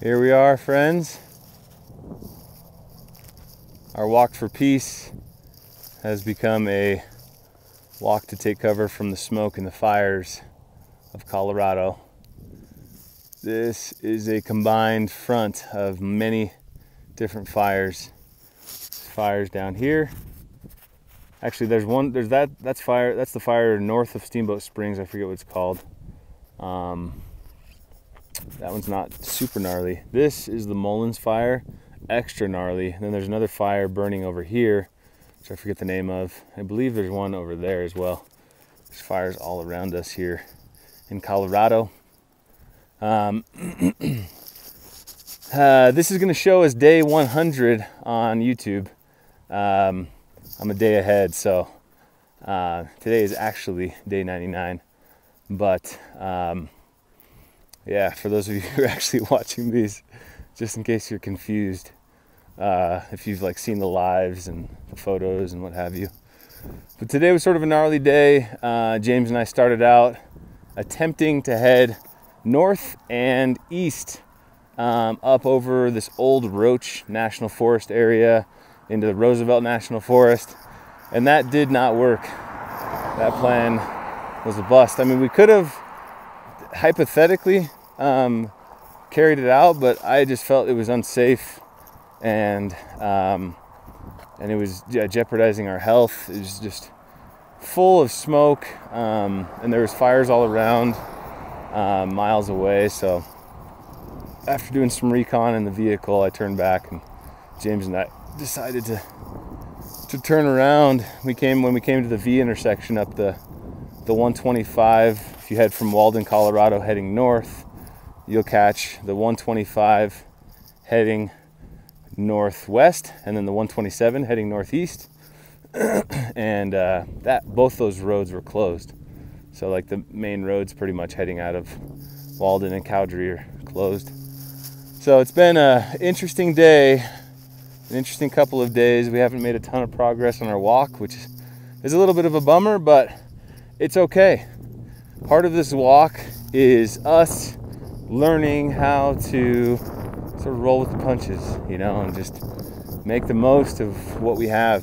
Here we are, friends. Our walk for peace has become a walk to take cover from the smoke and the fires of Colorado. This is a combined front of many different fires. Fires down here. Actually, there's that's the fire north of Steamboat Springs. I forget what it's called. That one's not super gnarly. This is the Mullins fire, extra gnarly. And then there's another fire burning over here, which I forget the name of. I believe there's one over there as well. There's fires all around us here in Colorado. This is going to show us day 100 on YouTube. I'm a day ahead, so today is actually day 99. But yeah, for those of you who are actually watching these, just in case you're confused, if you've seen the lives and the photos and what have you. But today was sort of a gnarly day. James and I started out attempting to head north and east up over this old Roach National Forest area into the Roosevelt National Forest, and that did not work. That plan was a bust. I mean, we could have hypothetically carried it out, but I just felt it was unsafe, and it was jeopardizing our health. It was just full of smoke, and there was fires all around, miles away. So after doing some recon in the vehicle, I turned back, and James and I decided to turn around. When we came to the V intersection up the 125, if you head from Walden, Colorado heading north, you'll catch the 125 heading northwest, and then the 127 heading northeast. And both those roads were closed. So the main roads pretty much heading out of Walden and Cowdrey are closed. So it's been an interesting day, an interesting couple of days. We haven't made a ton of progress on our walk, which is a little bit of a bummer, but it's okay. Part of this walk is us learning how to sort of roll with the punches, and just make the most of what we have.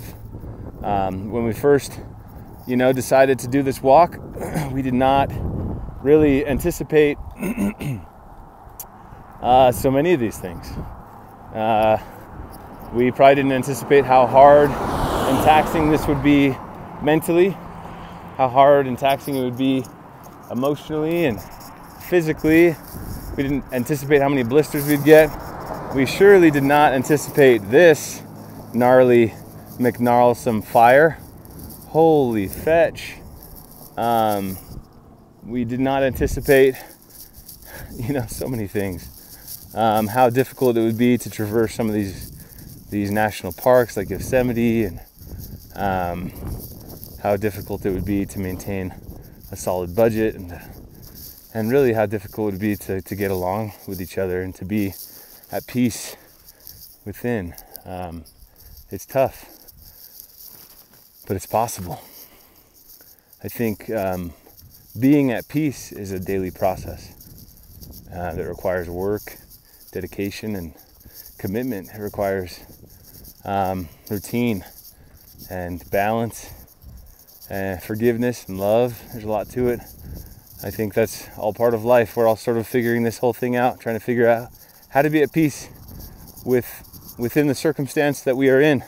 When we first, decided to do this walk, we did not really anticipate so many of these things. We probably didn't anticipate how hard and taxing this would be mentally, how hard and taxing it would be emotionally and physically. We didn't anticipate how many blisters we'd get. We surely did not anticipate this gnarly McGnarlesome fire. Holy fetch. We did not anticipate, so many things. How difficult it would be to traverse some of these national parks like Yosemite, and how difficult it would be to maintain a solid budget, and really how difficult it would be to get along with each other and to be at peace within. It's tough, but it's possible. I think being at peace is a daily process that requires work, dedication, and commitment. It requires routine and balance and forgiveness and love. There's a lot to it. I think that's all part of life. We're all sort of figuring this whole thing out, trying to figure out how to be at peace within the circumstance that we are in.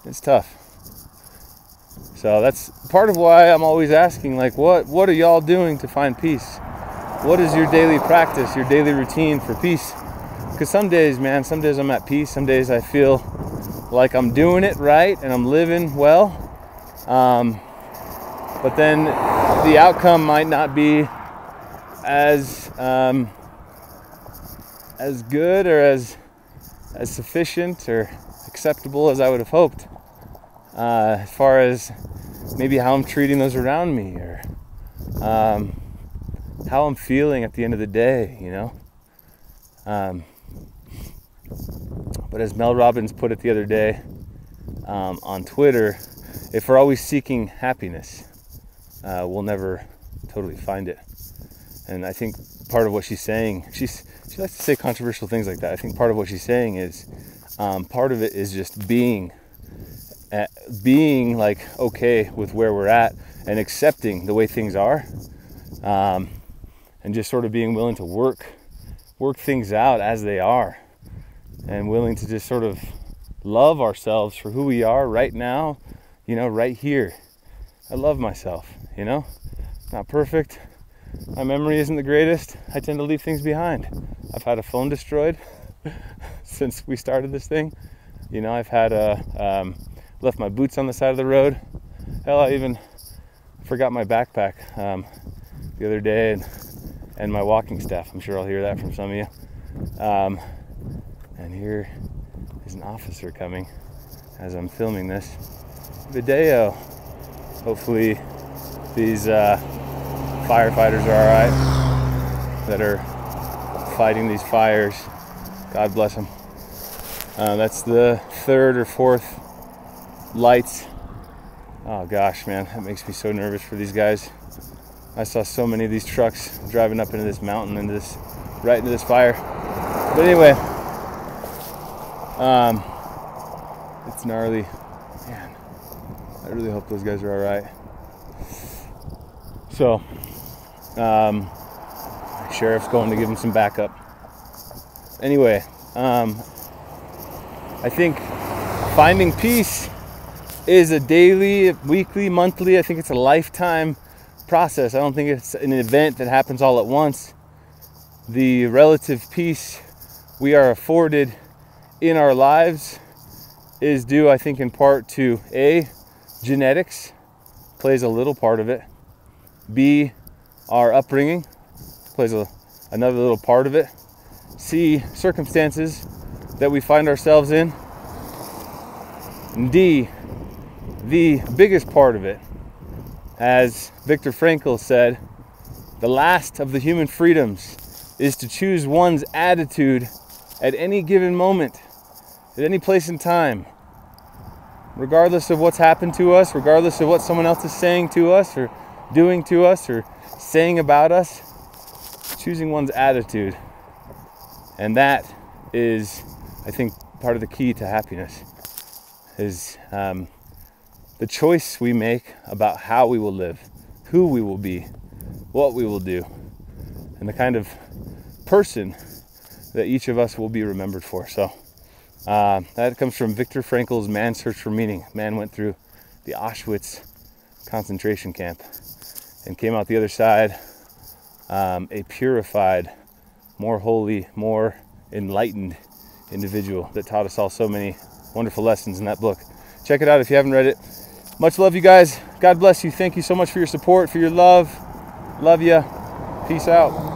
It's tough. So that's part of why I'm always asking, what are y'all doing to find peace? What is your daily practice, your daily routine for peace? Because some days I'm at peace. Some days I feel like I'm doing it right and I'm living well. But then the outcome might not be as good or as sufficient or acceptable as I would have hoped, as far as maybe how I'm treating those around me, or how I'm feeling at the end of the day, But as Mel Robbins put it the other day on Twitter, if we're always seeking happiness, we'll never totally find it. And I think part of what she's saying, she likes to say controversial things like that. I think part of what she's saying is, part of it is just being like okay with where we're at and accepting the way things are, and just sort of being willing to work things out as they are, and willing to just sort of love ourselves for who we are right now, right here. I love myself, not perfect. My memory isn't the greatest. I tend to leave things behind. I've had a phone destroyed since we started this thing. I've had left my boots on the side of the road. Hell, I even forgot my backpack the other day, and my walking staff. I'm sure I'll hear that from some of you. And here is an officer coming as I'm filming this video. Hopefully these firefighters are all right that are fighting these fires. God bless them. That's the third or fourth lights. Oh gosh, man, that makes me so nervous for these guys. I saw so many of these trucks driving up into this mountain, right into this fire. But anyway, it's gnarly. Man, I really hope those guys are all right. So, sheriff's going to give them some backup. Anyway, I think finding peace is a daily, weekly, monthly, I think it's a lifetime process. I don't think it's an event that happens all at once. The relative peace we are afforded in our lives is due, I think, in part to A, genetics plays a little part of it. B, our upbringing plays another little part of it. C, circumstances that we find ourselves in. And D, the biggest part of it, as Viktor Frankl said, the last of the human freedoms is to choose one's attitude at any given moment, at any place in time, regardless of what's happened to us, regardless of what someone else is saying to us or doing to us or saying about us, choosing one's attitude. And that is, I think, part of the key to happiness, is the choice we make about how we will live, who we will be, what we will do, and the kind of person that each of us will be remembered for. So that comes from Viktor Frankl's Man's Search for Meaning. Man went through the Auschwitz concentration camp and came out the other side a purified, more holy, more enlightened individual that taught us all so many wonderful lessons in that book. Check it out if you haven't read it. Much love, you guys. God bless you. Thank you so much for your support, for your love. Love ya. Peace out.